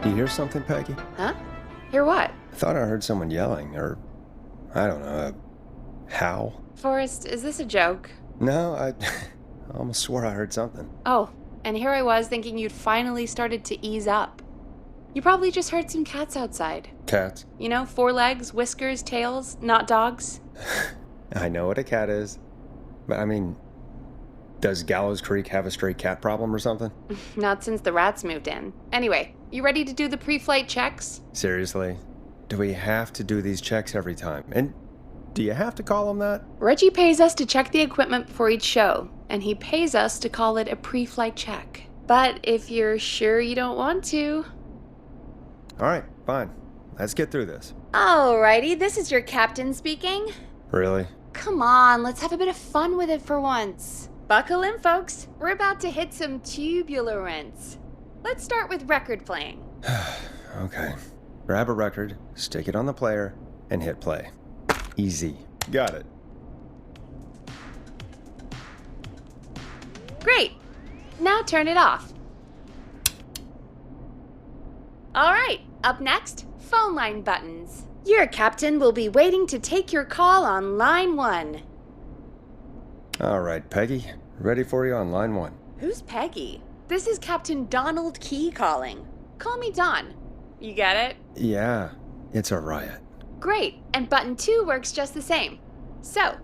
You hear something, Peggy? Huh? Hear what? I thought I heard someone yelling, or, I don't know, a howl. Forrest, is this a joke? No, I almost swore I heard something. Oh, and here I was thinking you'd finally started to ease up. You probably just heard some cats outside. Cats? You know, 4 legs, whiskers, tails, not dogs. I know what a cat is, but I mean, does Gallows Creek have a stray cat problem or something? Not since the rats moved in. Anyway, you ready to do the pre-flight checks? Seriously? Do we have to do these checks every time? And do you have to call them that? Reggie pays us to check the equipment before each show, and he pays us to call it a pre-flight check. But if you're sure you don't want to... All right, fine. Let's get through this. Alrighty, this is your captain speaking. Really? Come on, let's have a bit of fun with it for once. Buckle in, folks. We're about to hit some tubulence. Let's start with record playing. Okay. Grab a record, stick it on the player, and hit play. Easy. Got it. Great. Now turn it off. All right, up next, phone line buttons. Your captain will be waiting to take your call on line 1. All right, Peggy. Ready for you on line 1. Who's Peggy? This is Captain Donald Key calling. Call me Don. You get it? Yeah, it's a riot. Great, and button 2 works just the same. So,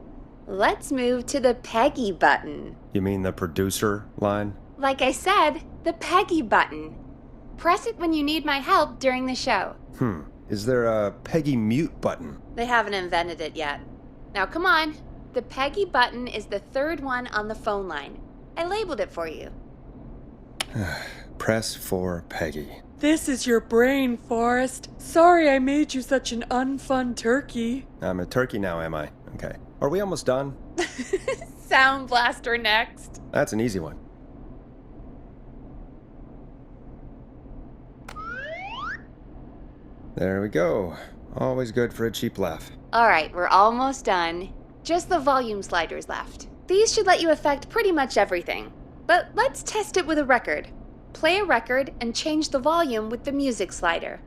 let's move to the Peggy button. You mean the producer line? Like I said, the Peggy button. Press it when you need my help during the show. Is there a Peggy mute button? They haven't invented it yet. Now come on. The Peggy button is the 3rd one on the phone line. I labeled it for you. Press for Peggy. This is your brain, Forrest. Sorry I made you such an unfun turkey. I'm a turkey now, am I? Okay. Are we almost done? Sound Blaster next. That's an easy one. There we go. Always good for a cheap laugh. All right, we're almost done. Just the volume sliders left. These should let you affect pretty much everything. But let's test it with a record. Play a record and change the volume with the music slider.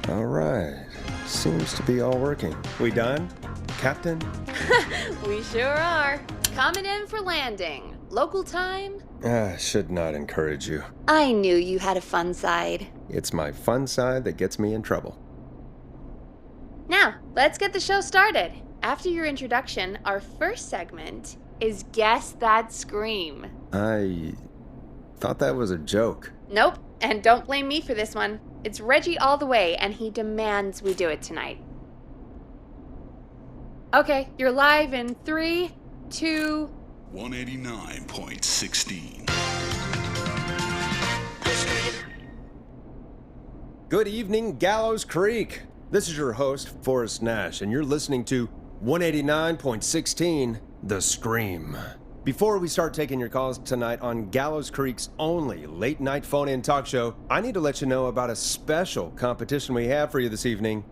All right. Seems to be all working. We done, Captain? We sure are. Coming in for landing. Local time? Should not encourage you. I knew you had a fun side. It's my fun side that gets me in trouble. Now, let's get the show started. After your introduction, our first segment is Guess That Scream. I thought that was a joke. Nope, and don't blame me for this one. It's Reggie all the way, and he demands we do it tonight. Okay, you're live in 3, 2... 189.16. Good evening, Gallows Creek. This is your host, Forrest Nash, and you're listening to 189.16, The Scream. Before we start taking your calls tonight on Gallows Creek's only late-night phone-in talk show, I need to let you know about a special competition we have for you this evening.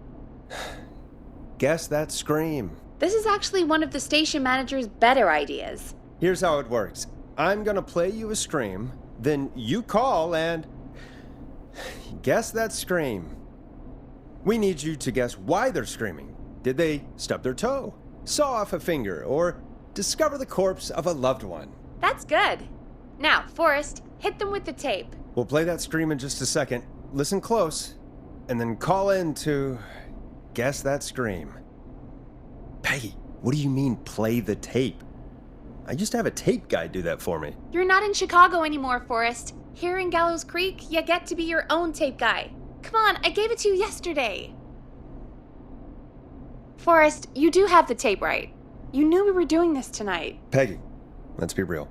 Guess That Scream. This is actually one of the station manager's better ideas. Here's how it works. I'm gonna play you a scream, then you call and guess that scream. We need you to guess why they're screaming. Did they stub their toe, saw off a finger, or discover the corpse of a loved one? That's good. Now, Forrest, hit them with the tape. We'll play that scream in just a second. Listen close, and then call in to guess that scream. Peggy, what do you mean play the tape? I used to have a tape guy do that for me. You're not in Chicago anymore, Forrest. Here in Gallows Creek, you get to be your own tape guy. Come on, I gave it to you yesterday. Forrest, you do have the tape right. You knew we were doing this tonight. Peggy, let's be real.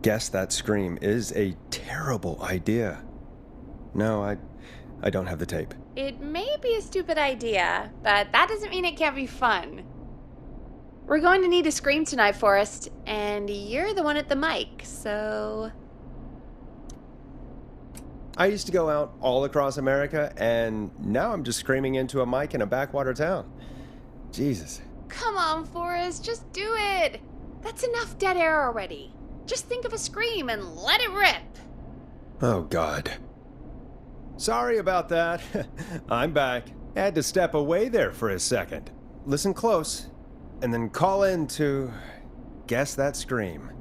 Guess that scream is a terrible idea. No, I don't have the tape. It may be a stupid idea, but that doesn't mean it can't be fun. We're going to need a scream tonight, Forrest, and you're the one at the mic, so... I used to go out all across America, and now I'm just screaming into a mic in a backwater town. Jesus. Come on, Forrest, just do it! That's enough dead air already. Just think of a scream and let it rip! Oh, God. Sorry about that. I'm back. Had to step away there for a second. Listen close, and then call in to guess that scream.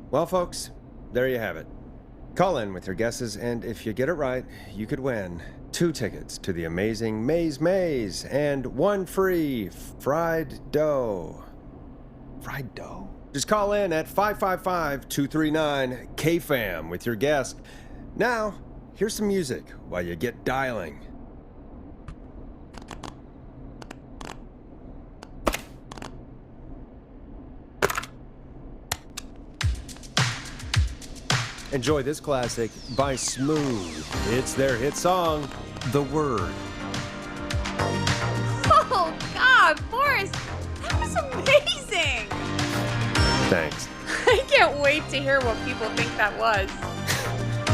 Well, folks, there you have it. Call in with your guesses, and if you get it right, you could win 2 tickets to the amazing Maze and 1 free fried dough. Fried dough? Just call in at 555-239-KFAM with your guess. Now, here's some music while you get dialing. Enjoy this classic by Smooth. It's their hit song, The Word. Oh, God, Forrest, that was amazing! Thanks. I can't wait to hear what people think that was.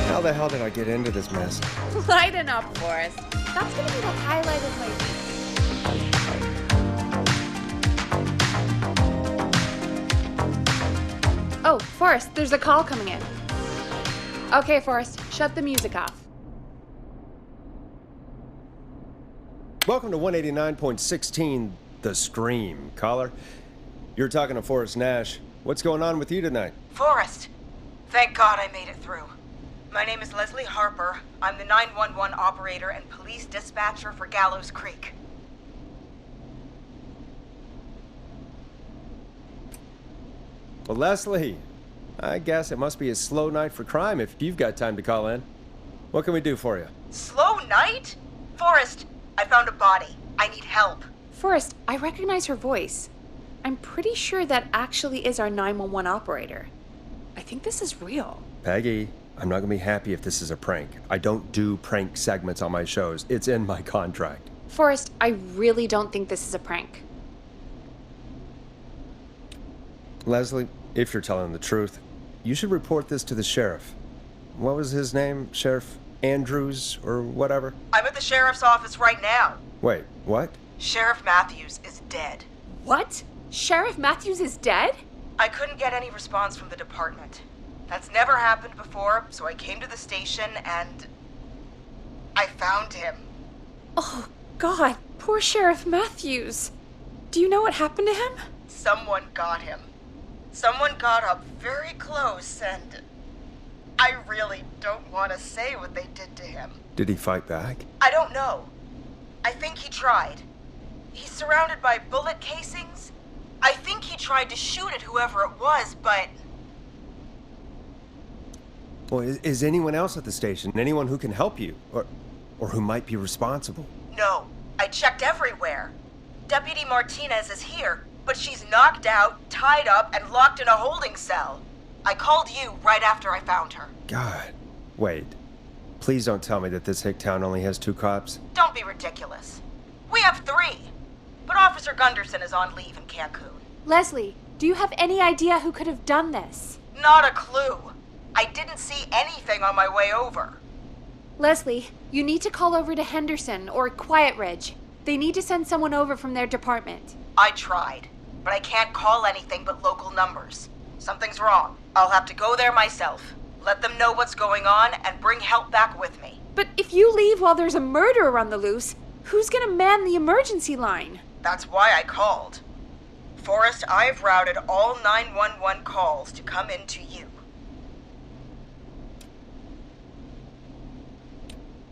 How the hell did I get into this mess? Lighten up, Forrest. That's gonna be the highlight of my week. Oh, Forrest, there's a call coming in. Okay, Forrest, shut the music off. Welcome to 189.16, The Scream. Caller, you're talking to Forrest Nash. What's going on with you tonight? Forrest! Thank God I made it through. My name is Leslie Harper. I'm the 911 operator and police dispatcher for Gallows Creek. Well, Leslie, I guess it must be a slow night for crime if you've got time to call in. What can we do for you? Slow night? Forrest, I found a body. I need help. Forrest, I recognize her voice. I'm pretty sure that actually is our 911 operator. I think this is real. Peggy, I'm not gonna be happy if this is a prank. I don't do prank segments on my shows. It's in my contract. Forrest, I really don't think this is a prank. Leslie, if you're telling the truth, you should report this to the sheriff. What was his name? Sheriff Andrews or whatever? I'm at the sheriff's office right now. Wait, what? Sheriff Matthews is dead. What? Sheriff Matthews is dead? I couldn't get any response from the department. That's never happened before, so I came to the station and I found him. Oh, God, poor Sheriff Matthews. Do you know what happened to him? Someone got him. Someone got up very close and I really don't want to say what they did to him. Did he fight back? I don't know. I think he tried. He's surrounded by bullet casings. I think he tried to shoot at whoever it was, but... Well, is anyone else at the station? Anyone who can help you? Or who might be responsible? No. I checked everywhere. Deputy Martinez is here, but she's knocked out, tied up, and locked in a holding cell. I called you right after I found her. God. Wait. Please don't tell me that this hick town only has 2 cops. Don't be ridiculous. We have 3. But Officer Gunderson is on leave in Cancun. Leslie, do you have any idea who could have done this? Not a clue. I didn't see anything on my way over. Leslie, you need to call over to Henderson or Quiet Ridge. They need to send someone over from their department. I tried, but I can't call anything but local numbers. Something's wrong. I'll have to go there myself. Let them know what's going on and bring help back with me. But if you leave while there's a murderer on the loose, who's gonna man the emergency line? That's why I called. Forrest, I've routed all 911 calls to come in to you.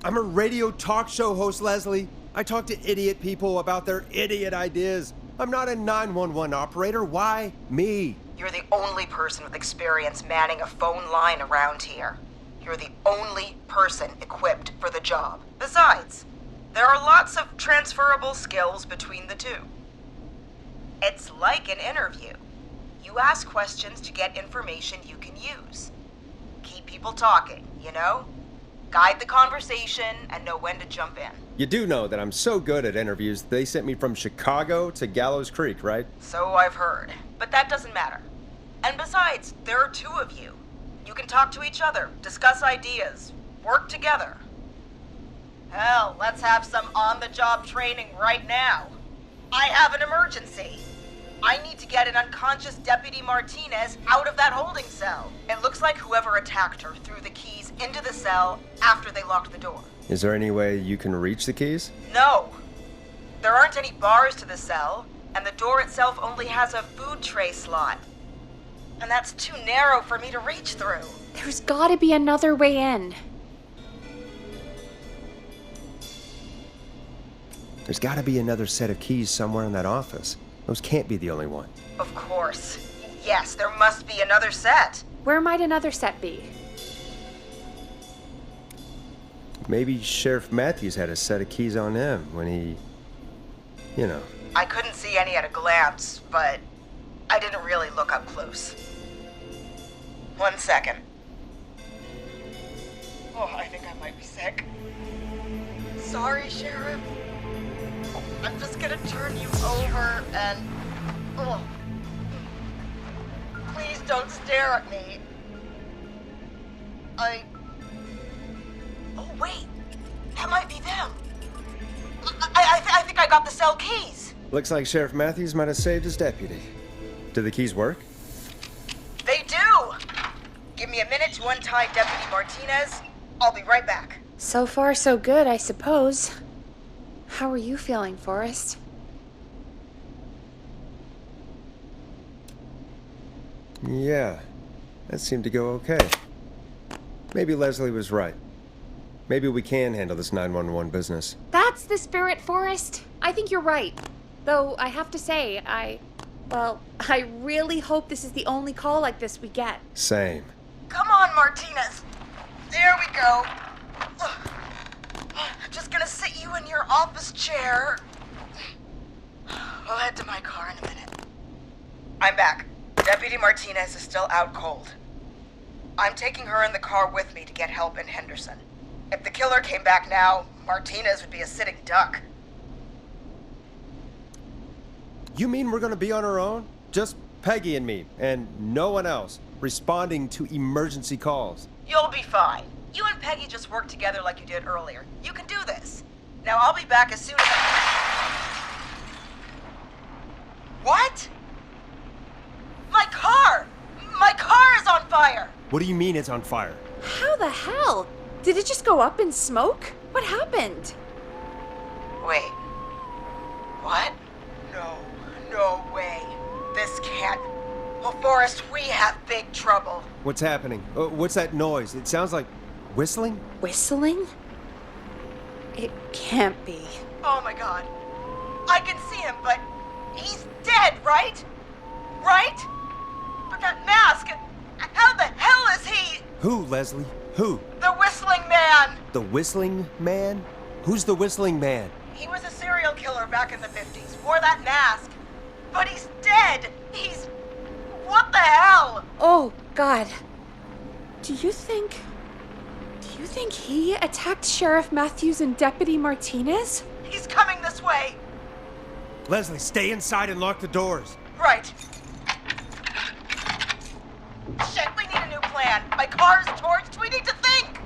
I'm a radio talk show host, Leslie. I talk to idiot people about their idiot ideas. I'm not a 911 operator. Why me? You're the only person with experience manning a phone line around here. You're the only person equipped for the job. Besides, there are lots of transferable skills between the two. It's like an interview. You ask questions to get information you can use. Keep people talking, you know? Guide the conversation and know when to jump in. You do know that I'm so good at interviews, they sent me from Chicago to Gallows Creek, right? So I've heard. But that doesn't matter. And besides, there are two of you. You can talk to each other, discuss ideas, work together. Hell, let's have some on-the-job training right now. I have an emergency. I need to get an unconscious Deputy Martinez out of that holding cell. It looks like whoever attacked her threw the keys into the cell after they locked the door. Is there any way you can reach the keys? No. There aren't any bars to the cell, and the door itself only has a food tray slot. And that's too narrow for me to reach through. There's gotta be another way in. There's gotta be another set of keys somewhere in that office. Those can't be the only one. Of course. Yes, there must be another set. Where might another set be? Maybe Sheriff Matthews had a set of keys on him when he... you know. I couldn't see any at a glance, but I didn't really look up close. 1 second. Oh, I think I might be sick. Sorry, Sheriff. I'm just gonna turn you over and... Oh. Please don't stare at me. Oh, wait. That might be them. I think I got the cell keys. Looks like Sheriff Matthews might have saved his deputy. Did the keys work? They do! Give me a minute to untie Deputy Martinez. I'll be right back. So far, so good, I suppose. How are you feeling, Forrest? Yeah, that seemed to go okay. Maybe Leslie was right. Maybe we can handle this 911 business. That's the spirit, Forrest. I think you're right. Though, I have to say, I really hope this is the only call like this we get. Same. Come on, Martinez. There we go. Just gonna sit you in your office chair. I'll head to my car in a minute. I'm back. Deputy Martinez is still out cold. I'm taking her in the car with me to get help in Henderson. If the killer came back now, Martinez would be a sitting duck. You mean we're gonna be on our own? Just Peggy and me, and no one else, responding to emergency calls. You'll be fine. You and Peggy just worked together like you did earlier. You can do this. Now I'll be back as soon as What? My car! My car is on fire! What do you mean it's on fire? How the hell? Did it just go up in smoke? What happened? Wait. What? No way. This can't... Well, Forrest, we have big trouble. What's happening? What's that noise? It sounds like whistling? Whistling? It can't be. Oh my god. I can see him, but he's dead, right? Right? But that mask, how the hell is he? Who, Leslie? Who? The Whistling Man! The Whistling Man? Who's the Whistling Man? He was a serial killer back in the 50s, wore that mask. But he's dead! He's... What the hell? Oh, God. Do you think he attacked Sheriff Matthews and Deputy Martinez? He's coming this way. Leslie, stay inside and lock the doors. Right. Shit, we need a new plan. My car's torched. We need to think.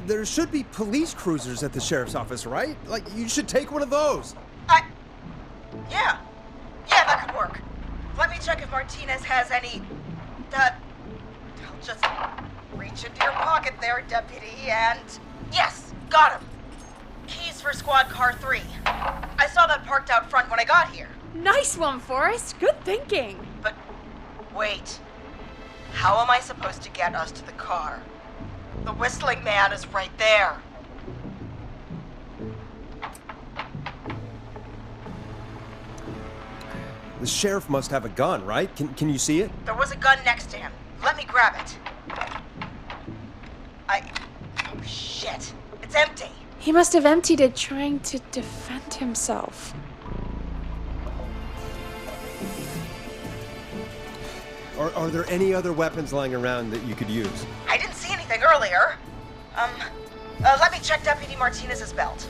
There should be police cruisers at the sheriff's office, right? Like, you should take one of those. Yeah, that could work. Let me check if Martinez has any... I'll just reach into your pocket there, Deputy, and... Yes, got him. Keys for Squad Car 3. I saw that parked out front when I got here. Nice one, Forrest. Good thinking. But wait. How am I supposed to get us to the car? The Whistling Man is right there. The sheriff must have a gun, right? Can you see it? There was a gun next to him. Let me grab it. Oh, shit. It's empty. He must have emptied it trying to defend himself. Are there any other weapons lying around that you could use? I didn't see anything earlier. Let me check Deputy Martinez's belt.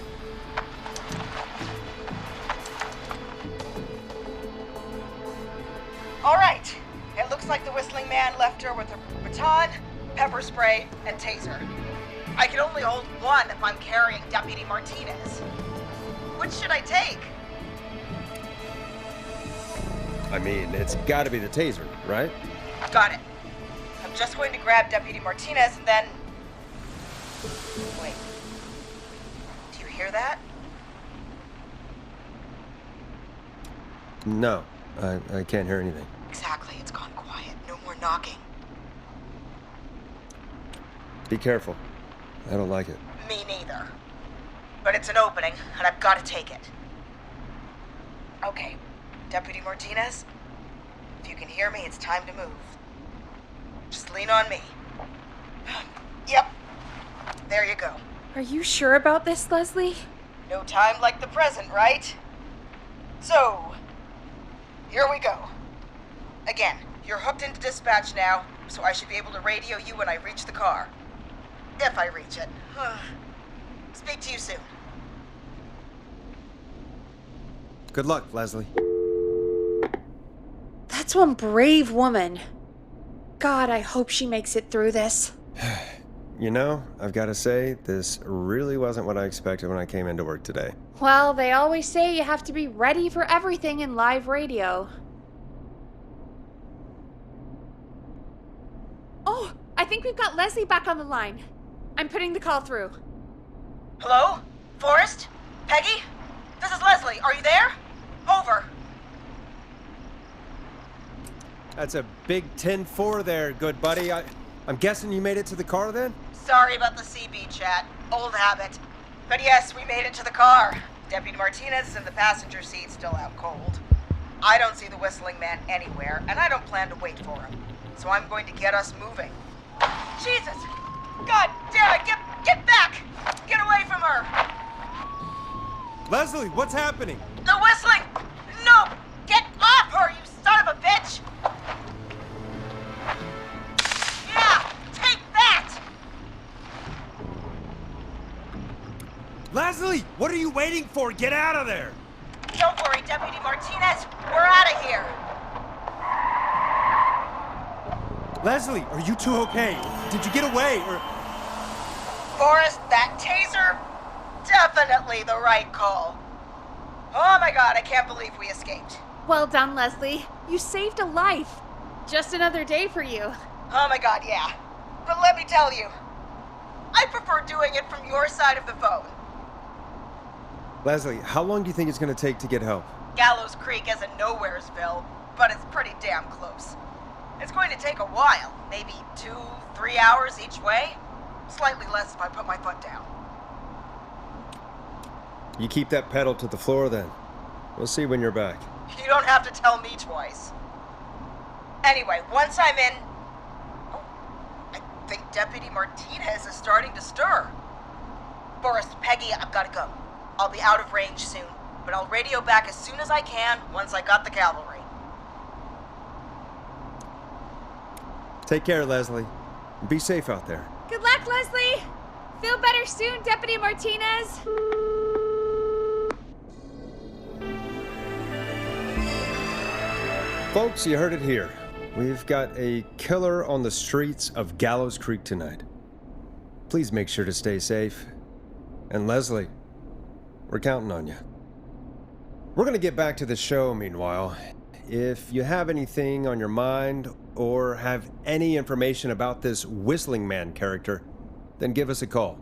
All right. It looks like the Whistling Man left her with a baton, pepper spray, and taser. I can only hold one if I'm carrying Deputy Martinez. Which should I take? I mean, it's gotta be the taser, right? Got it. I'm just going to grab Deputy Martinez and then... Wait. Do you hear that? No, I can't hear anything. Exactly. It's gone quiet. No more knocking. Be careful. I don't like it. Me neither. But it's an opening, and I've got to take it. Okay. Deputy Martinez, if you can hear me, it's time to move. Just lean on me. Yep. There you go. Are you sure about this, Leslie? No time like the present, right? So, here we go. Again, you're hooked into dispatch now, so I should be able to radio you when I reach the car. If I reach it. Speak to you soon. Good luck, Leslie. That's one brave woman. God, I hope she makes it through this. You know, I've got to say, this really wasn't what I expected when I came into work today. Well, they always say you have to be ready for everything in live radio. Oh, I think we've got Leslie back on the line. I'm putting the call through. Hello? Forrest? Peggy? This is Leslie. Are you there? Over. That's a big 10-4 there, good buddy. I'm guessing you made it to the car then? Sorry about the CB chat. Old habit. But yes, we made it to the car. Deputy Martinez is in the passenger seat, still out cold. I don't see the Whistling Man anywhere, and I don't plan to wait for him. So I'm going to get us moving. Jesus! God damn it! Get back! Get away from her! Leslie, what's happening? The whistling! No! Get off her, you son of a bitch! Yeah! Take that! Leslie, what are you waiting for? Get out of there! Don't worry, Deputy Martinez. We're out of here. Leslie, are you two okay? Did you get away, or... Forrest, that taser? Definitely the right call. Oh my god, I can't believe we escaped. Well done, Leslie. You saved a life. Just another day for you. Oh my god, yeah. But let me tell you, I prefer doing it from your side of the phone. Leslie, how long do you think it's going to take to get help? Gallows Creek isn't Nowheresville, but it's pretty damn close. It's going to take a while, maybe 2-3 hours each way. Slightly less if I put my foot down. You keep that pedal to the floor then. We'll see when you're back. You don't have to tell me twice. Anyway, once I'm in... Oh, I think Deputy Martinez is starting to stir. Forrest, Peggy, I've got to go. I'll be out of range soon, but I'll radio back as soon as I can once I got the cavalry. Take care, Leslie. Be safe out there. Good luck, Leslie. Feel better soon, Deputy Martinez. Folks, you heard it here. We've got a killer on the streets of Gallows Creek tonight. Please make sure to stay safe. And Leslie, we're counting on you. We're going to get back to the show meanwhile. If you have anything on your mind or have any information about this Whistling Man character, then give us a call.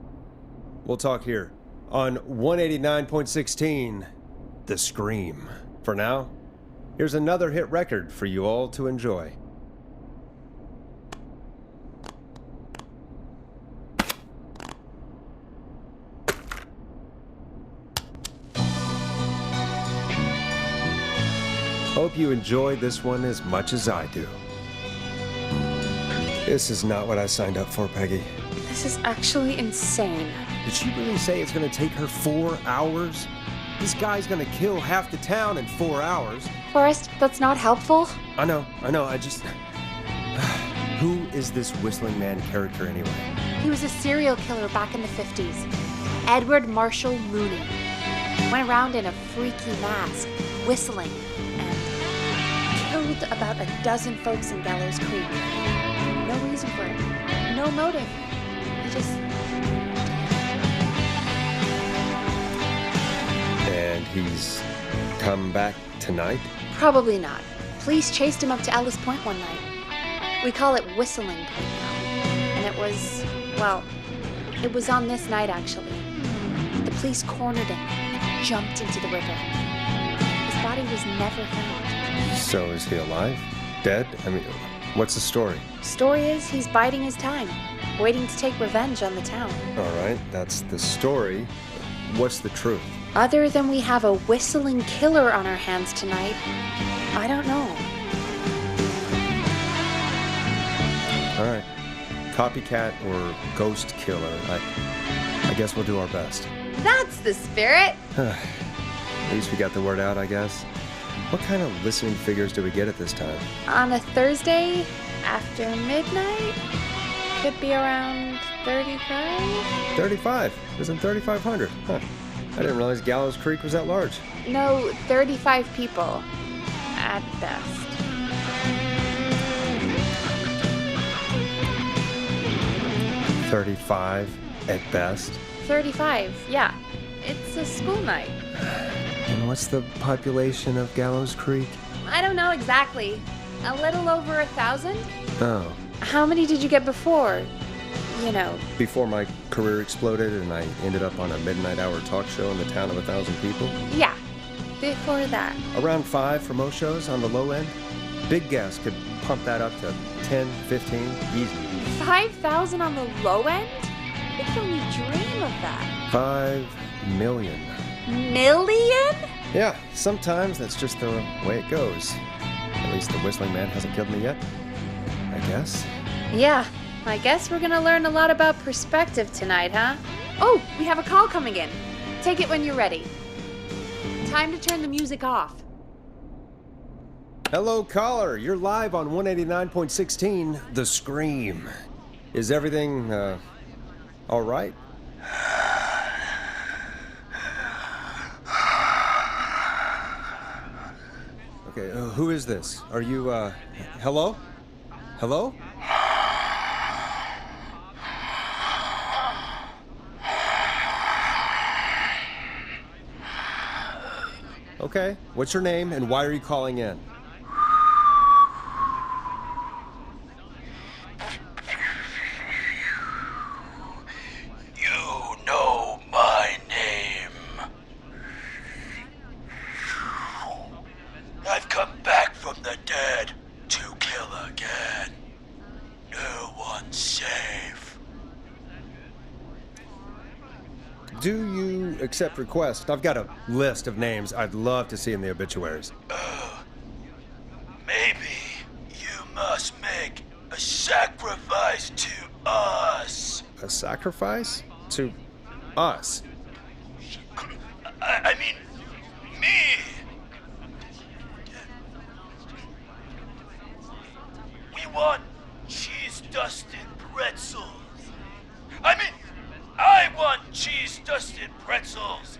We'll talk here on 189.16, The Scream. For now, here's another hit record for you all to enjoy. Hope you enjoyed this one as much as I do. This is not what I signed up for, Peggy. This is actually insane. Did she really say it's gonna take her 4 hours? This guy's gonna kill half the town in 4 hours. Forrest, that's not helpful. I know, Who is this Whistling Man character anyway? He was a serial killer back in the 50s. Edward Marshall Mooney. Went around in a freaky mask, whistling, and killed about a dozen folks in Gallows Creek. No reason for it. No motive. He just... And he's come back tonight? Probably not. Police chased him up to Ellis Point one night. We call it Whistling Point now. And it was, well, it was on this night actually. The police cornered him and jumped into the river. His body was never found. So is he alive? Dead? I mean, what's the story? Story is he's biding his time, waiting to take revenge on the town. All right, that's the story. What's the truth? Other than we have a whistling killer on our hands tonight, I don't know. All right. Copycat or ghost killer. I guess we'll do our best. That's the spirit! At least we got the word out, I guess. What kind of listening figures do we get at this time? On a Thursday after midnight? Could be around 35? 35. Isn't 3,500? Huh. I didn't realize Gallows Creek was that large. No, 35 people. At best. 35 at best. 35, yeah. It's a school night. And what's the population of Gallows Creek? I don't know exactly. A little over 1,000? Oh. How many did you get before? You know. Before my career exploded and I ended up on a midnight hour talk show in the town of 1,000 people? Yeah. Before that. Around 5 for most shows on the low end. Big gas could pump that up to 10, 15, easy. 5,000 on the low end? We could only dream of that. 5 million. Million? Yeah, sometimes that's just the way it goes. At least the Whistling Man hasn't killed me yet, I guess. Yeah, I guess we're gonna learn a lot about perspective tonight, huh? Oh, we have a call coming in. Take it when you're ready. Time to turn the music off. Hello, caller. You're live on 189.16, The Scream. Is everything, all right? Okay, who is this? Are you, hello? Hello? Okay, what's your name and why are you calling in? You know my name. I've come back from the dead to kill again. No one's safe. Do you accept requests? I've got a list of names I'd love to see in the obituaries. Maybe you must make a sacrifice to us. A sacrifice? To us? I mean, me. We want cheese-dusted pretzels. I mean, I want cheese-dusted pretzels.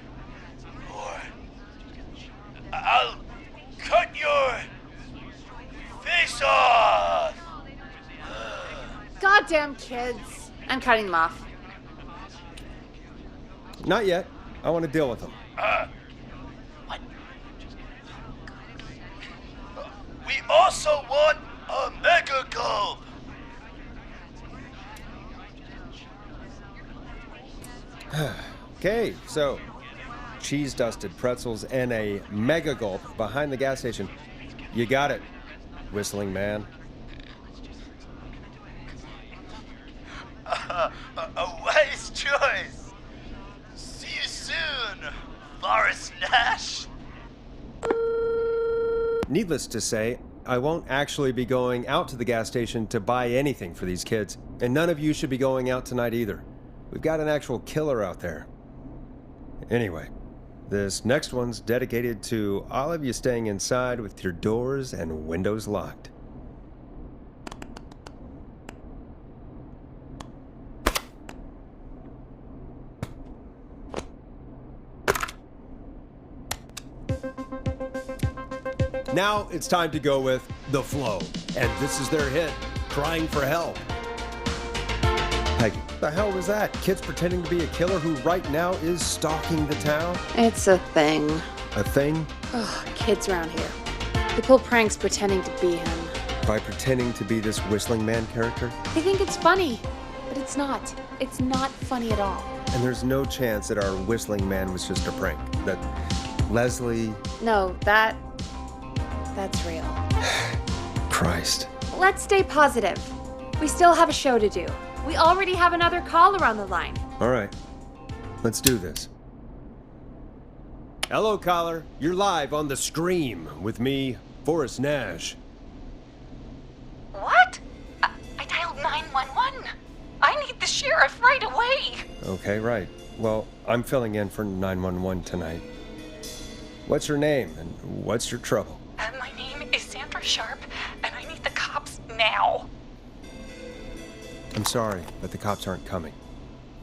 Or I'll cut your face off. Goddamn kids. I'm cutting them off. Not yet. I want to deal with them. What? We also want a mega gulp. Okay, so cheese-dusted pretzels and a mega gulp behind the gas station. You got it, Whistling Man. A wise choice. See you soon, Forrest Nash. Needless to say, I won't actually be going out to the gas station to buy anything for these kids, and none of you should be going out tonight either. We've got an actual killer out there. Anyway, this next one's dedicated to all of you staying inside with your doors and windows locked. Now it's time to go with The Flow. And this is their hit, Crying for Help. Peggy, the hell was that? Kids pretending to be a killer who right now is stalking the town? It's a thing. A thing? Ugh, kids around here. They pull pranks pretending to be him. By pretending to be this Whistling Man character? They think it's funny, but it's not. It's not funny at all. And there's no chance that our Whistling Man was just a prank. That Leslie... No, that's real. Christ. Let's stay positive. We still have a show to do. We already have another caller on the line. All right. Let's do this. Hello, caller. You're live on The Scream with me, Forrest Nash. What? I dialed 911. I need the sheriff right away. Okay, right. Well, I'm filling in for 911 tonight. What's your name and what's your trouble? My name is Sandra Sharp, and I need the cops now. I'm sorry, but the cops aren't coming.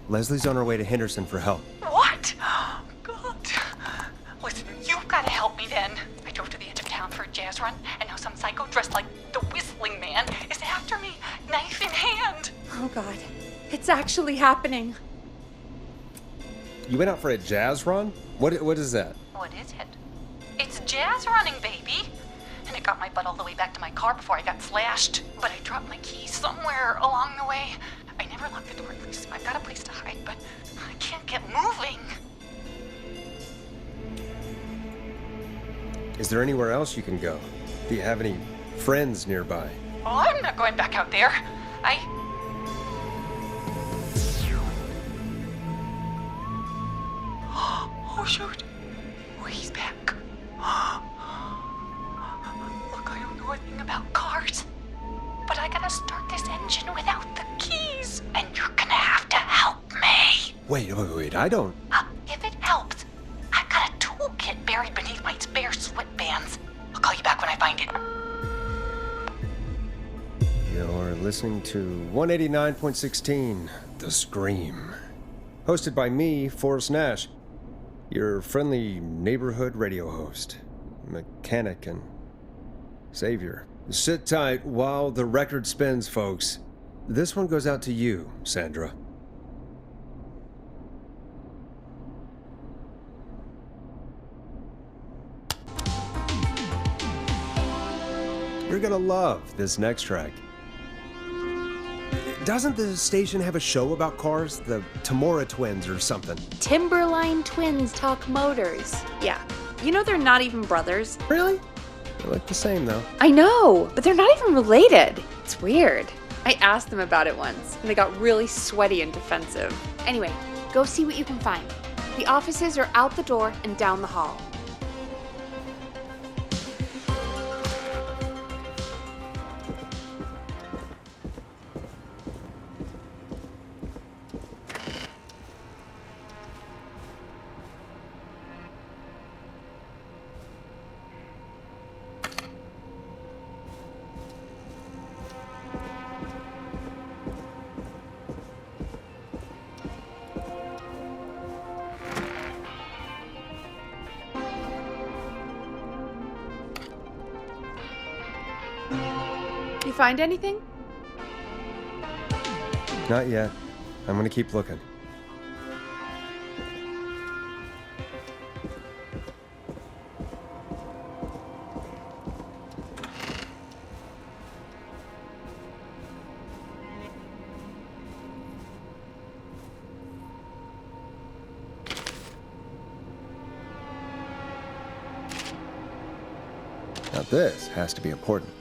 Leslie's on her way to Henderson for help. What? God. Listen, you've got to help me then. I drove to the edge of town for a jazz run, and now some psycho dressed like the Whistling Man is after me, knife in hand. Oh, God. It's actually happening. You went out for a jazz run? What is that? What is it? It's jazz running, baby. And it got my butt all the way back to my car before I got slashed. But I dropped my keys somewhere along the way. I never locked the door, at least I've got a place to hide, but I can't get moving. Is there anywhere else you can go? Do you have any friends nearby? Oh, I'm not going back out there. Oh, shoot. Oh, he's back. Look, I don't know a thing about cars, but I gotta start this engine without the keys, and you're gonna have to help me. Wait, I don't... If it helps, I've got a toolkit buried beneath my spare sweatbands. I'll call you back when I find it. You're listening to 189.16, The Scream. Hosted by me, Forrest Nash, your friendly neighborhood radio host, mechanic, and savior. Sit tight while the record spins, folks. This one goes out to you, Sandra. You're gonna love this next track. Doesn't the station have a show about cars? The Tamora twins or something? Timberline twins talk motors. Yeah. You know they're not even brothers. Really? They look the same, though. I know, but they're not even related. It's weird. I asked them about it once, and they got really sweaty and defensive. Anyway, go see what you can find. The offices are out the door and down the hall. You find anything? Not yet. I'm gonna keep looking. Now this has to be important.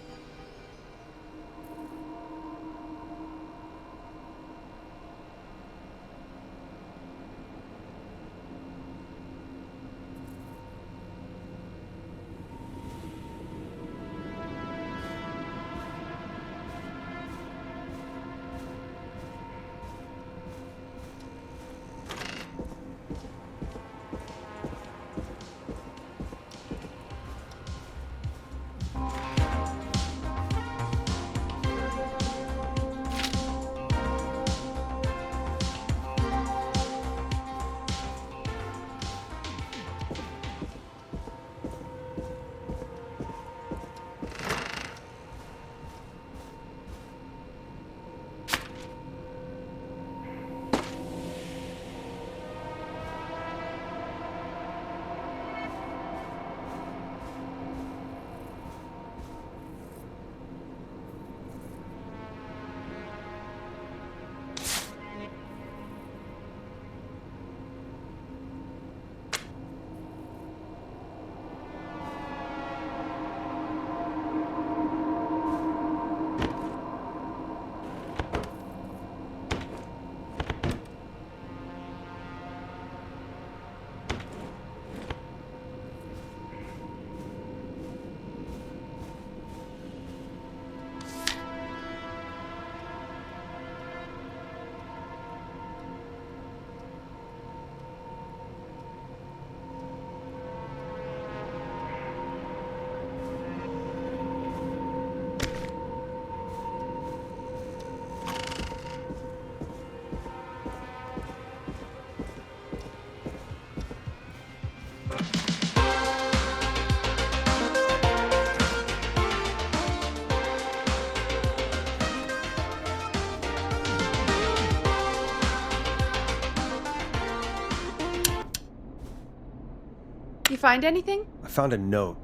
You find anything? I found a note.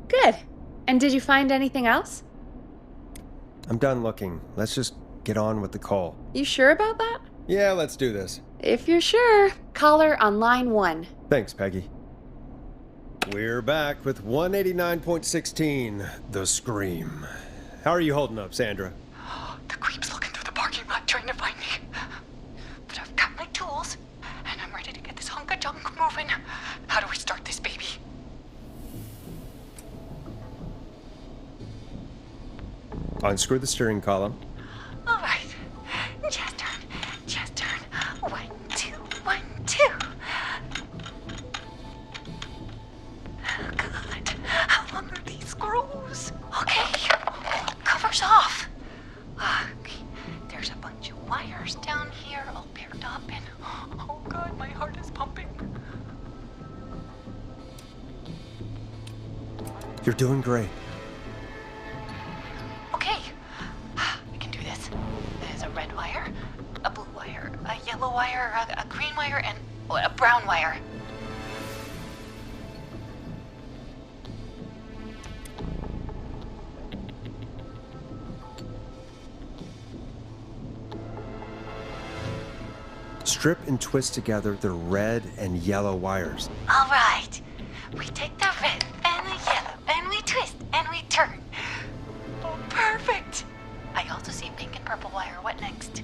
Good. And did you find anything else? I'm done looking. Let's just get on with the call. You sure about that? Yeah, let's do this. If you're sure, caller on line 1. Thanks, Peggy. We're back with 189.16, The Scream. How are you holding up, Sandra? The creep's looking through the parking lot trying to find me. But I've got my tools, and I'm ready to get this hunk of junk moving. How do we start this baby? Unscrew the steering column. All right. Just turn. Just turn. 1, 2, 1, 2. Good. How long are these screws? Okay. Cover's off. Okay. There's a bunch of wires down here all paired up, and oh God, my heart is pumping. You're doing great. Okay, I can do this. There's a red wire, a blue wire, a yellow wire, a green wire, and a brown wire. Strip and twist together the red and yellow wires. All right, we take the red and the yellow, and we twist and we turn. Oh, perfect. I also see pink and purple wire. What next?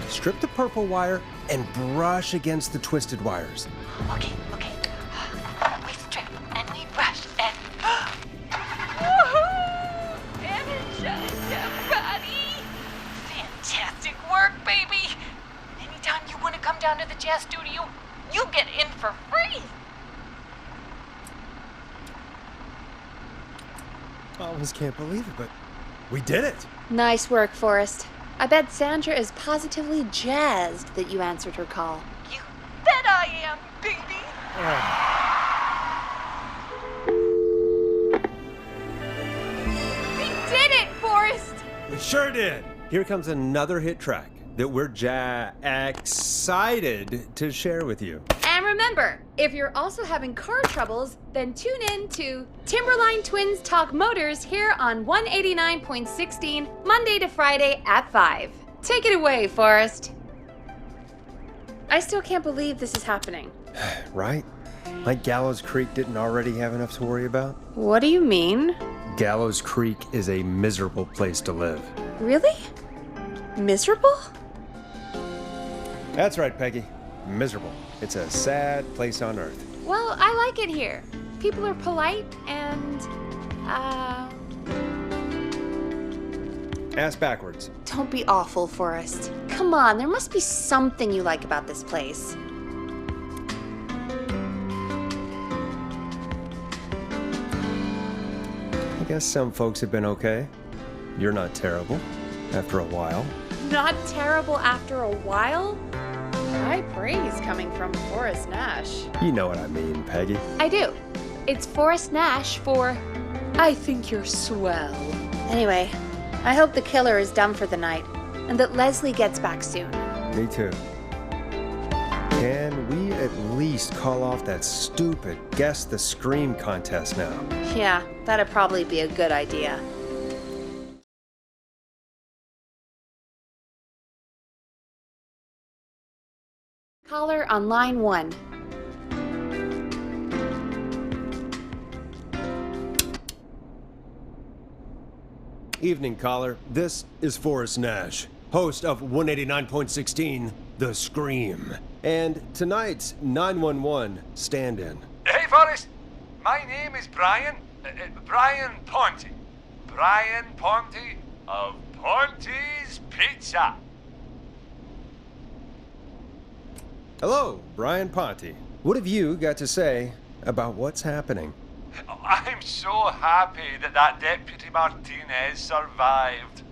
Strip the purple wire and brush against the twisted wires. Okay. We strip and we brush and energize everybody. Fantastic work, baby. Anytime you want to come down to the jazz studio, you get in for free. I almost can't believe it, but we did it. Nice work, Forrest. I bet Sandra is positively jazzed that you answered her call. You bet I am, baby. We did it, Forrest! We sure did. Here comes another hit track that we're excited to share with you. And remember, if you're also having car troubles, then tune in to Timberline Twins Talk Motors here on 189.16, Monday to Friday at 5. Take it away, Forrest. I still can't believe this is happening. Right? Like Gallows Creek didn't already have enough to worry about? What do you mean? Gallows Creek is a miserable place to live. Really? Miserable? That's right, Peggy. Miserable. It's a sad place on earth. Well, I like it here. People are polite and, Ass backwards. don't be awful, Forrest. Come on, there must be something you like about this place. I guess some folks have been okay. You're not terrible. After a while. Not terrible after a while? High praise coming from Forrest Nash. You know what I mean, Peggy. I do. It's Forrest Nash for I think you're swell. Anyway, I hope the killer is done for the night and that Leslie gets back soon. Me too. Can we at least call off that stupid Guess the Scream contest now? Yeah, that'd probably be a good idea. Caller on line 1. Evening, caller. This is Forrest Nash, host of 189.16, The Scream. And tonight's 911 stand-in. Hey, Forrest. My name is Brian. Brian Ponte. Brian Ponte of Ponte's Pizza. Hello, Brian Ponte. What have you got to say about what's happening? I'm so happy that Deputy Martinez survived.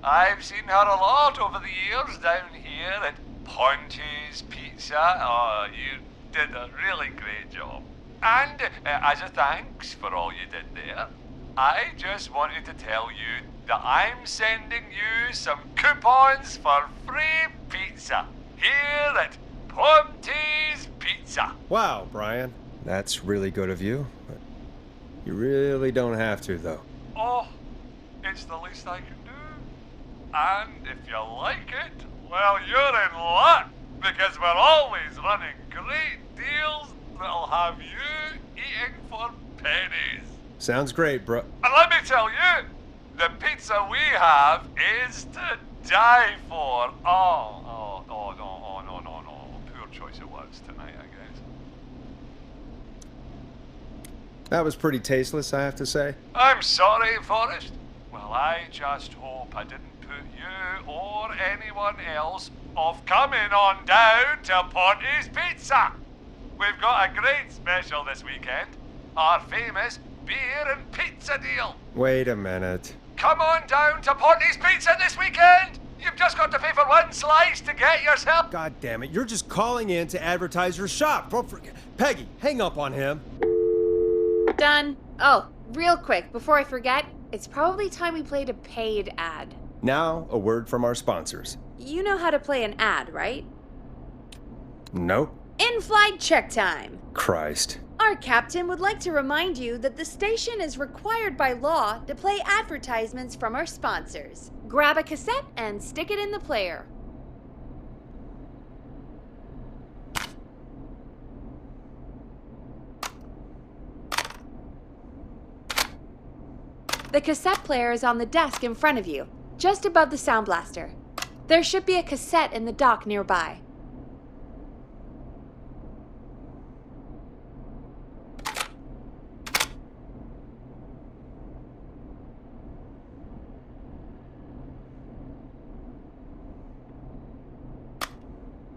I've seen her a lot over the years down here at Ponte's Pizza. Oh, you did a really great job. And as a thanks for all you did there, I just wanted to tell you that I'm sending you some coupons for free pizza here at Ponte's Pizza. Wow, Brian. That's really good of you. But you really don't have to, though. Oh, it's the least I can do. And if you like it, well, you're in luck, because we're always running great deals that'll have you eating for pennies. Sounds great, bro. And let me tell you, the pizza we have is to die for. No. Poor choice it was tonight, I guess. That was pretty tasteless, I have to say. I'm sorry, Forrest. Well, I just hope I didn't put you or anyone else off coming on down to Ponte's Pizza. We've got a great special this weekend. Our famous beer and pizza deal. Wait a minute. Come on down to Ponte's Pizza this weekend. You've just got to pay for one slice to get yourself. God damn it, you're just calling in to advertise your shop. Peggy, hang up on him. Done. Oh, real quick, before I forget, it's probably time we played a paid ad. Now, a word from our sponsors. You know how to play an ad, right? Nope. In-flight check time. Christ. Our captain would like to remind you that the station is required by law to play advertisements from our sponsors. Grab a cassette and stick it in the player. The cassette player is on the desk in front of you, just above the sound blaster. There should be a cassette in the dock nearby.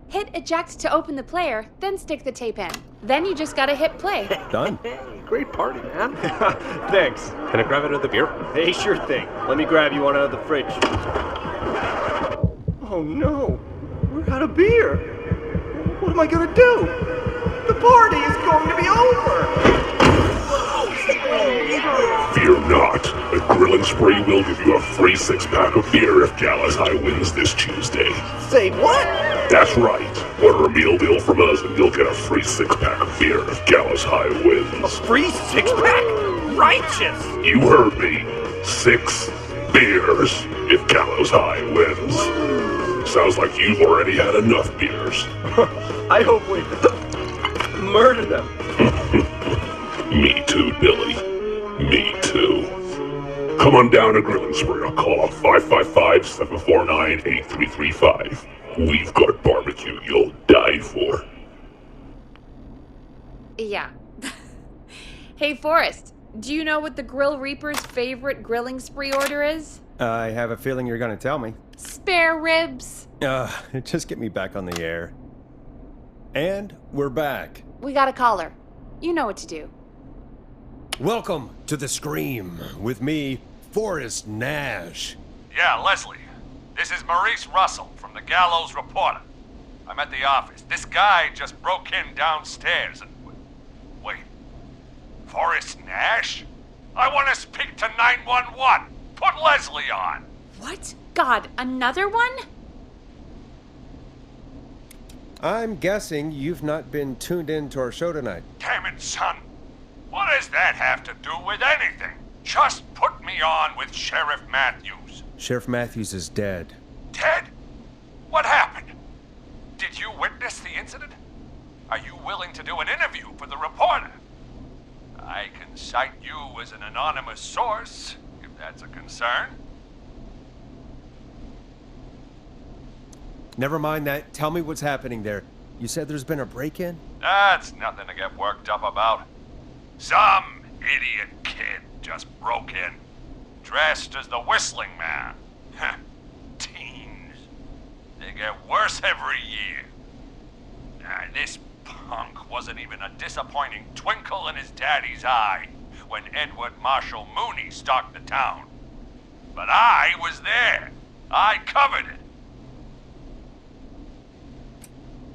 Hit eject to open the player, then stick the tape in. Then you just gotta hit play. Done. Great party, man. Thanks. Can I grab another beer? Hey, sure thing. Let me grab you one out of the fridge. Oh no, we're out of beer. What am I gonna do? The party is going to be over. Fear not. A Grilling Spree will give you a free 6-pack of beer if Gallus High wins this Tuesday. Say what? That's right. Order a meal deal from us and you'll get a free 6-pack of beer if Gallus High wins. A free 6-pack? Righteous! You heard me. 6 beers if Gallows High wins. Sounds like you've already had enough beers. I hope we murder them. Me too, Billy. Me too. Come on down to Grilling Spree or call 555-749-8335. We've got barbecue you'll die for. Yeah. Hey, Forrest, do you know what the Grill Reaper's favorite grilling spree order is? I have a feeling you're gonna tell me. Spare ribs. Just get me back on the air. And we're back. We got a caller. You know what to do. Welcome to The Scream with me, Forrest Nash. Yeah, Leslie. This is Maurice Russell from the Gallows Reporter. I'm at the office. This guy just broke in downstairs and... Wait. Forrest Nash? I want to speak to 911. Put Leslie on. What? God, another one? I'm guessing you've not been tuned in to our show tonight. Damn it, son. What does that have to do with anything? Just put me on with Sheriff Matthews. Sheriff Matthews is dead. Dead? What happened? Did you witness the incident? Are you willing to do an interview for the reporter? I can cite you as an anonymous source, if that's a concern. Never mind that. Tell me what's happening there. You said there's been a break-in? That's nothing to get worked up about. Some idiot kid just broke in, dressed as the Whistling Man. Teens. They get worse every year. This punk wasn't even a disappointing twinkle in his daddy's eye when Edward Marshall Mooney stalked the town. But I was there. I covered it.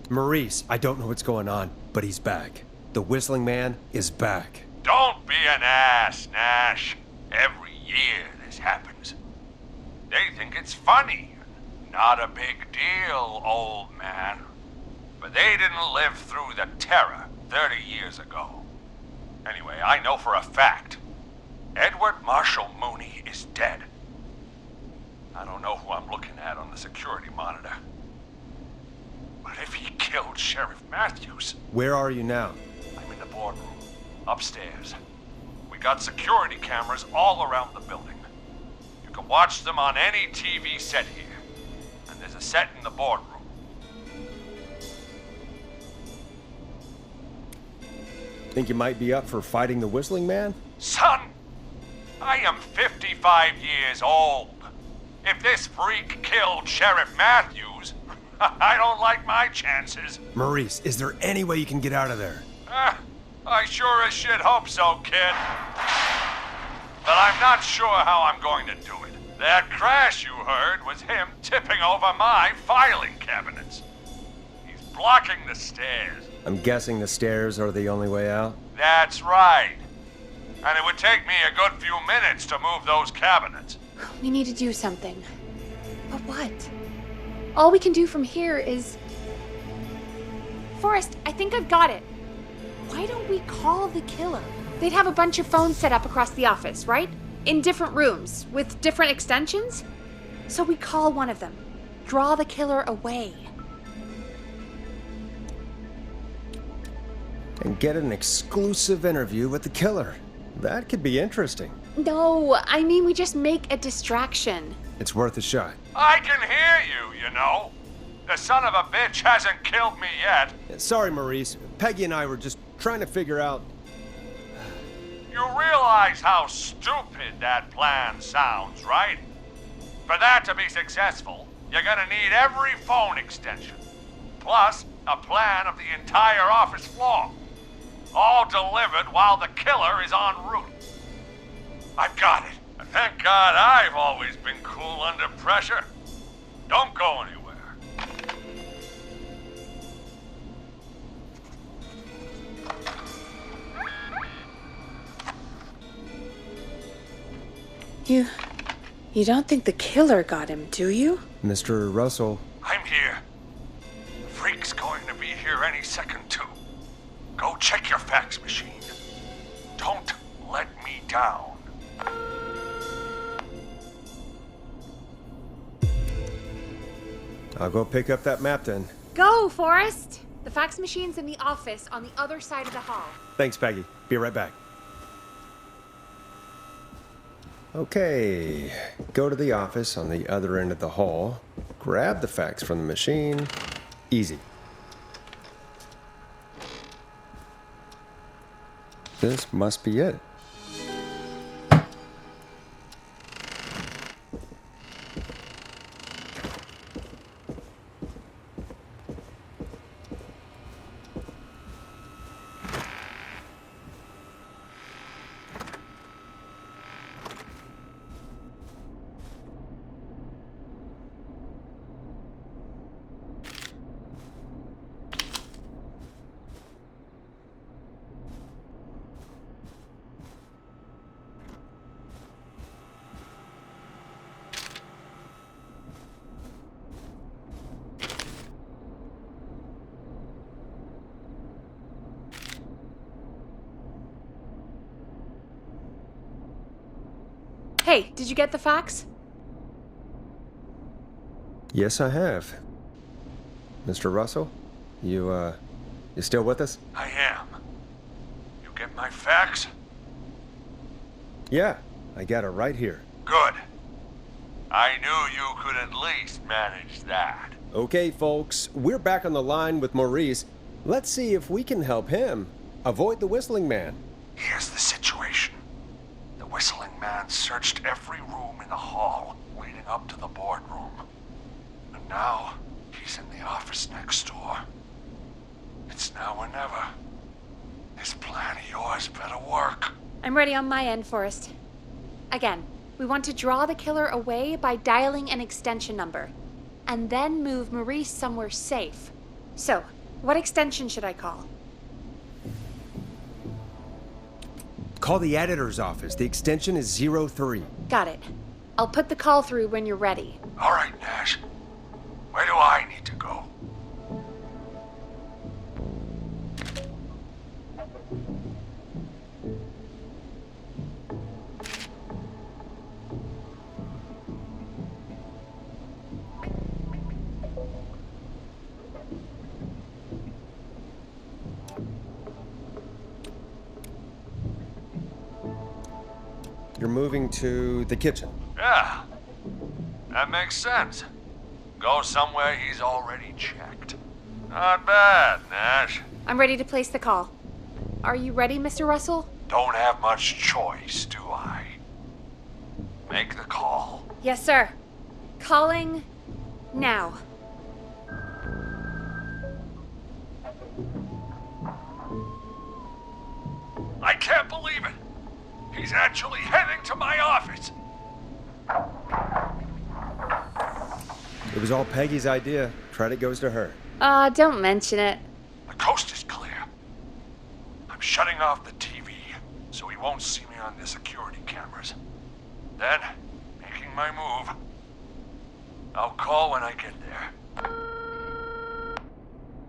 Maurice, I don't know what's going on, but he's back. The Whistling Man is back. Don't be an ass, Nash. Every year this happens. They think it's funny. Not a big deal, old man. But they didn't live through the terror 30 years ago. Anyway, I know for a fact Edward Marshall Mooney is dead. I don't know who I'm looking at on the security monitor. But if he killed Sheriff Matthews... Where are you now? I'm in the boardroom, upstairs. We got security cameras all around the building. You can watch them on any TV set here. And there's a set in the boardroom. Think you might be up for fighting the Whistling Man? Son, I am 55 years old. If this freak killed Sheriff Matthews, I don't like my chances. Maurice, is there any way you can get out of there? I sure as shit hope so, kid. But I'm not sure how I'm going to do it. That crash you heard was him tipping over my filing cabinets. He's blocking the stairs. I'm guessing the stairs are the only way out? That's right. And it would take me a good few minutes to move those cabinets. We need to do something. But what? All we can do from here is... Forrest, I think I've got it. Why don't we call the killer? They'd have a bunch of phones set up across the office, right? In different rooms, with different extensions? So we call one of them. Draw the killer away. And get an exclusive interview with the killer. That could be interesting. No, I mean we just make a distraction. It's worth a shot. I can hear you, you know. The son of a bitch hasn't killed me yet. Sorry, Maurice. Peggy and I were just trying to figure out... You realize how stupid that plan sounds, right? For that to be successful, you're gonna need every phone extension. Plus, a plan of the entire office floor. All delivered while the killer is en route. I've got it. And thank God I've always been cool under pressure. Don't go anywhere. You don't think the killer got him, do you? Mr. Russell. I'm here. The freak's going to be here any second, too. Go check your fax machine. Don't let me down. I'll go pick up that map then. Go, Forrest! The fax machine's in the office on the other side of the hall. Thanks, Peggy. Be right back. Okay, go to the office on the other end of the hall, grab the fax from the machine. Easy. This must be it. Hey, did you get the fax? Yes, I have. Mr. Russell, you still with us? I am. You get my fax? Yeah, I got it right here. Good. I knew you could at least manage that. Okay, folks, we're back on the line with Maurice. Let's see if we can help him avoid the Whistling Man. Here's the situation. The Whistling Man searched every room in the hall leading up to the boardroom. And now, he's in the office next door. It's now or never. This plan of yours better work. I'm ready on my end, Forrest. Again, we want to draw the killer away by dialing an extension number, and then move Maurice somewhere safe. So, what extension should I call? Call the editor's office. The extension is 03. Got it. I'll put the call through when you're ready. All right, Nash. Where do I need to go? You're moving to the kitchen. Yeah, that makes sense. Go somewhere he's already checked. Not bad, Nash. I'm ready to place the call. Are you ready, Mr. Russell? Don't have much choice, do I? Make the call. Yes, sir. Calling now. I can't believe it. He's actually heading to my office. It was all Peggy's idea. Credit goes to her. Don't mention it. The coast is clear. I'm shutting off the TV so he won't see me on the security cameras. Then, making my move. I'll call when I get there.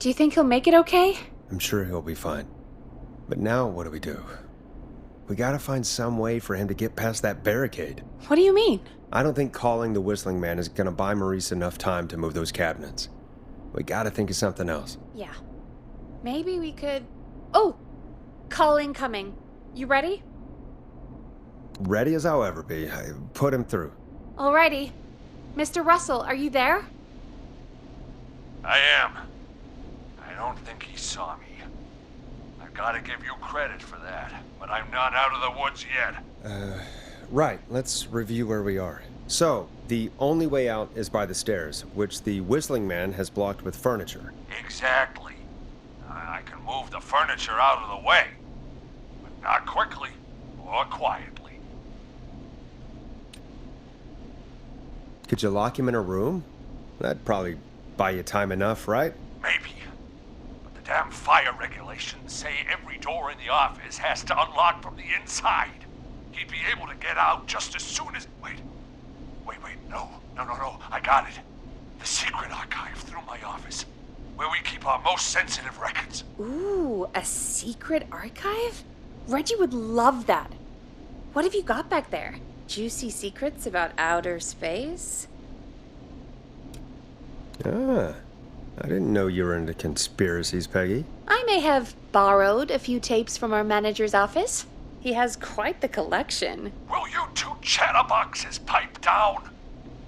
Do you think he'll make it okay? I'm sure he'll be fine. But now what do? We gotta find some way for him to get past that barricade. What do you mean? I don't think calling the Whistling Man is gonna buy Maurice enough time to move those cabinets. We gotta think of something else. Yeah. Maybe we could... Oh! Call incoming. You ready? Ready as I'll ever be. I put him through. Alrighty. Mr. Russell, are you there? I am. I don't think he saw me. I've got to give you credit for that, but I'm not out of the woods yet. Right, let's review where we are. So, the only way out is by the stairs, which the Whistling Man has blocked with furniture. Exactly. I can move the furniture out of the way, but not quickly or quietly. Could you lock him in a room? That'd probably buy you time enough, right? Maybe. But the damn fire regulations say every door in the office has to unlock from the inside. He'd be able to get out just as soon as... Wait, no. I got it. The secret archive through my office, where we keep our most sensitive records. Ooh, a secret archive? Reggie would love that. What have you got back there? Juicy secrets about outer space? Ah, I didn't know you were into conspiracies, Peggy. I may have borrowed a few tapes from our manager's office. He has quite the collection. Will you two chatterboxes pipe down?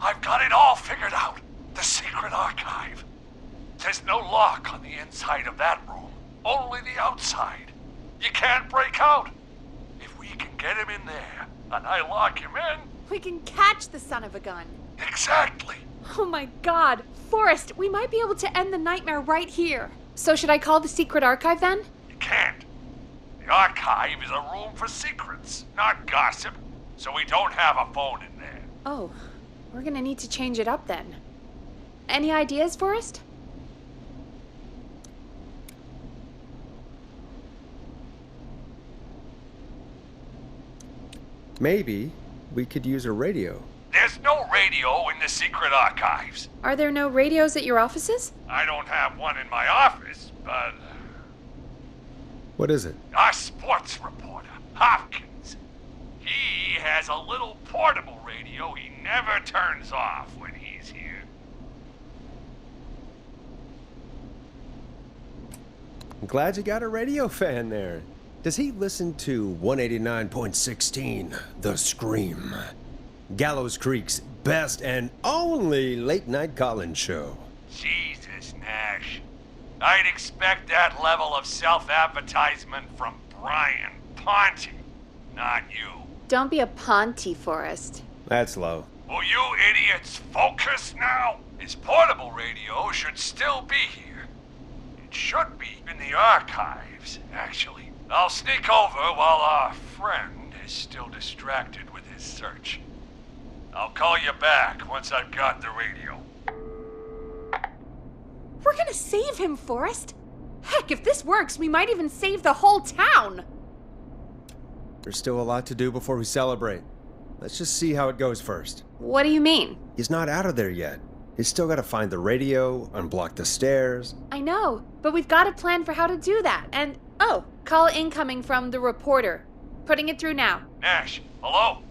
I've got it all figured out. The secret archive. There's no lock on the inside of that room, only the outside. You can't break out. If we can get him in there, and I lock him in... We can catch the son of a gun. Exactly. Oh my god. Forrest, we might be able to end the nightmare right here. So should I call the secret archive then? You can't. The archive is a room for secrets, not gossip, so we don't have a phone in there. Oh, we're gonna need to change it up then. Any ideas, Forrest? Maybe we could use a radio. There's no radio in the secret archives. Are there no radios at your offices? I don't have one in my office, but... What is it? Our sports reporter, Hopkins. He has a little portable radio he never turns off when he's here. I'm glad you got a radio fan there. Does he listen to 189.16, The Scream? Gallows Creek's best and only late-night call-in show. Jesus, Nash. I'd expect that level of self-advertisement from Brian Ponte, not you. Don't be a Ponte, Forrest. That's low. Will you idiots focus now? His portable radio should still be here. It should be in the archives, actually. I'll sneak over while our friend is still distracted with his search. I'll call you back once I've got the radio. We're gonna save him, Forrest. Heck, if this works, we might even save the whole town. There's still a lot to do before we celebrate. Let's just see how it goes first. What do you mean? He's not out of there yet. He's still got to find the radio, unblock the stairs. I know, but we've got a plan for how to do that. And, oh, call incoming from the reporter. Putting it through now. Nash, hello?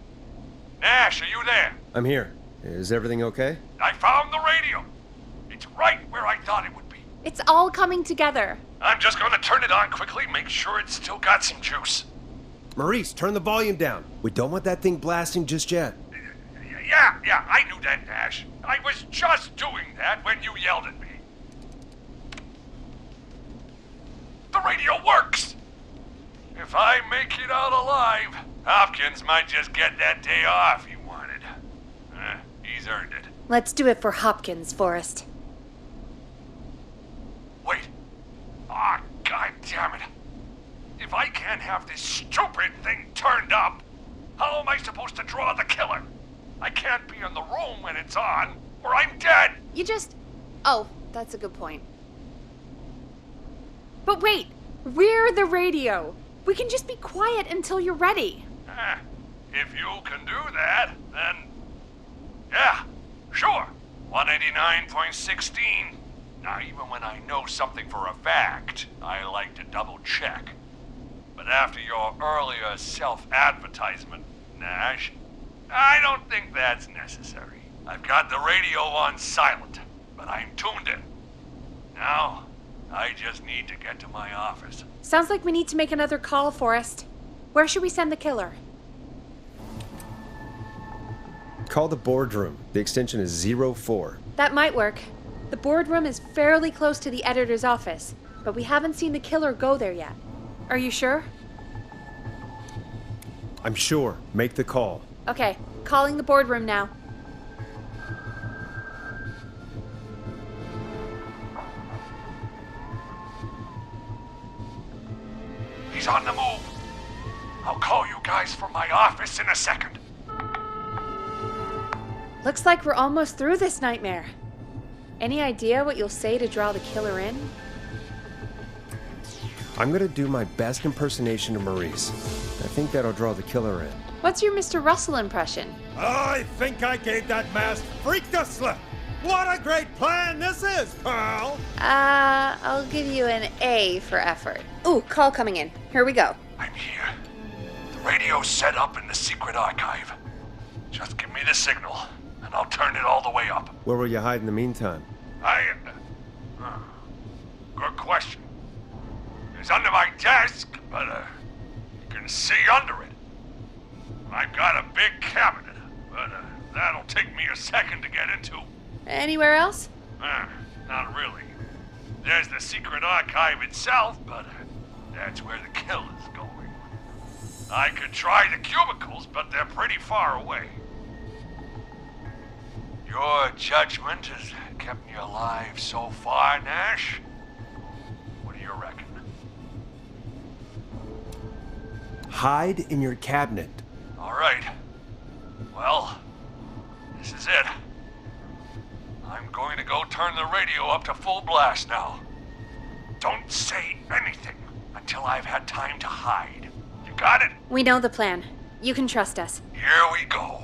Nash, are you there? I'm here. Is everything okay? I found the radio. It's right where I thought it would be. It's all coming together. I'm just gonna turn it on quickly, make sure it's still got some juice. Maurice, turn the volume down. We don't want that thing blasting just yet. Yeah, I knew that, Nash. I was just doing that when you yelled at me. The radio works! If I make it out alive, Hopkins might just get that day off he wanted. He's earned it. Let's do it for Hopkins, Forrest. Wait. Ah, God damn it. If I can't have this stupid thing turned up, how am I supposed to draw the killer? I can't be in the room when it's on, or I'm dead. You just... Oh, that's a good point. But wait, we're the radio. We can just be quiet until you're ready. If you can do that, then... Yeah, sure. 189.16. Now, even when I know something for a fact, I like to double check. But after your earlier self-advertisement, Nash, I don't think that's necessary. I've got the radio on silent, but I'm tuned in. Now, I just need to get to my office. Sounds like we need to make another call, Forrest. Where should we send the killer? Call the boardroom. The extension is 04. That might work. The boardroom is fairly close to the editor's office, but we haven't seen the killer go there yet. Are you sure? I'm sure. Make the call. Okay, calling the boardroom now. He's on the move. I'll call you guys from my office in a second. Looks like we're almost through this nightmare. Any idea what you'll say to draw the killer in? I'm gonna do my best impersonation of Maurice. I think that'll draw the killer in. What's your Mr. Russell impression? I think I gave that masked freak the slip. What a great plan this is, pal! I'll give you an A for effort. Ooh, call coming in. Here we go. I'm here. The radio's set up in the secret archive. Just give me the signal, and I'll turn it all the way up. Where will you hide in the meantime? Good question. It's under my desk, but you can see under it. I've got a big cabinet, but that'll take me a second to get into. Anywhere else? Not really. There's the secret archive itself, but that's where the killer's going. I could try the cubicles, but they're pretty far away. Your judgment has kept me alive so far, Nash. What do you reckon? Hide in your cabinet. All right. Well, this is it. I'm going to go turn the radio up to full blast now. Don't say anything until I've had time to hide. You got it? We know the plan. You can trust us. Here we go.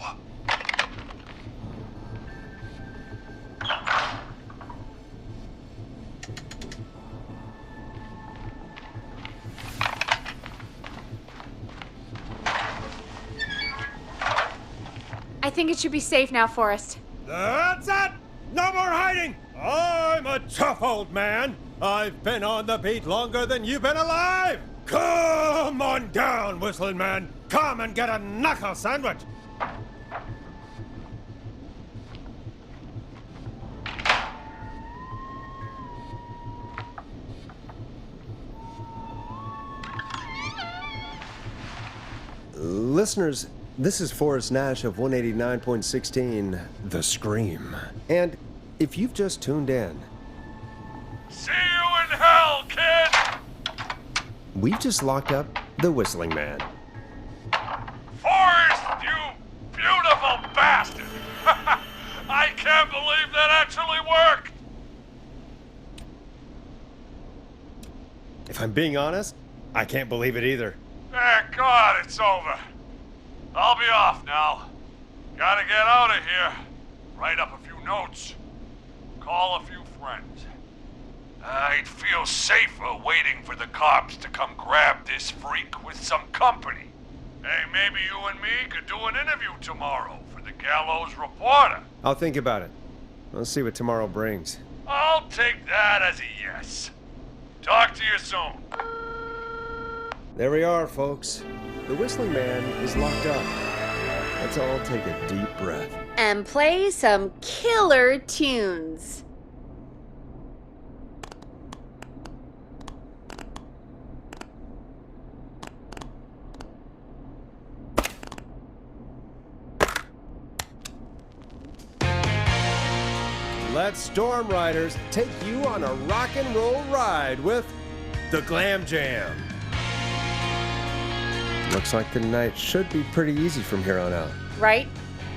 I think it should be safe now, Forrest. That's it! No more hiding! I'm a tough old man. I've been on the beat longer than you've been alive! Come on down, Whistling Man! Come and get a knuckle sandwich! Listeners, this is Forrest Nash of 189.16, The Scream. And if you've just tuned in, See you in hell, kid! we've just locked up the Whistling Man. Forrest, you beautiful bastard! I can't believe that actually worked! If I'm being honest, I can't believe it either. Come God, it's over. I'll be off now. Gotta get out of here. Write up a few notes. Call a few friends. I'd feel safer waiting for the cops to come grab this freak with some company. Hey, maybe you and me could do an interview tomorrow for the Gallows Reporter. I'll think about it. We'll see what tomorrow brings. I'll take that as a yes. Talk to you soon. There we are, folks. The Whistling Man is locked up. Let's all take a deep breath. And play some killer tunes. Let Storm Riders take you on a rock and roll ride with the Glam Jam. Looks like the night should be pretty easy from here on out. Right?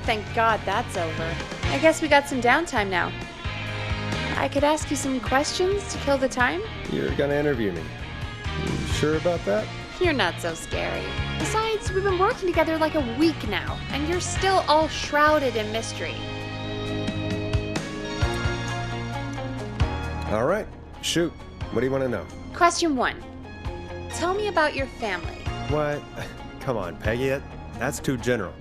Thank God that's over. I guess we got some downtime now. I could ask you some questions to kill the time? You're gonna interview me. You sure about that? You're not so scary. Besides, we've been working together like a week now, and you're still all shrouded in mystery. All right, shoot. What do you want to know? Question 1. Tell me about your family. What? Come on, Peggy. That's too general.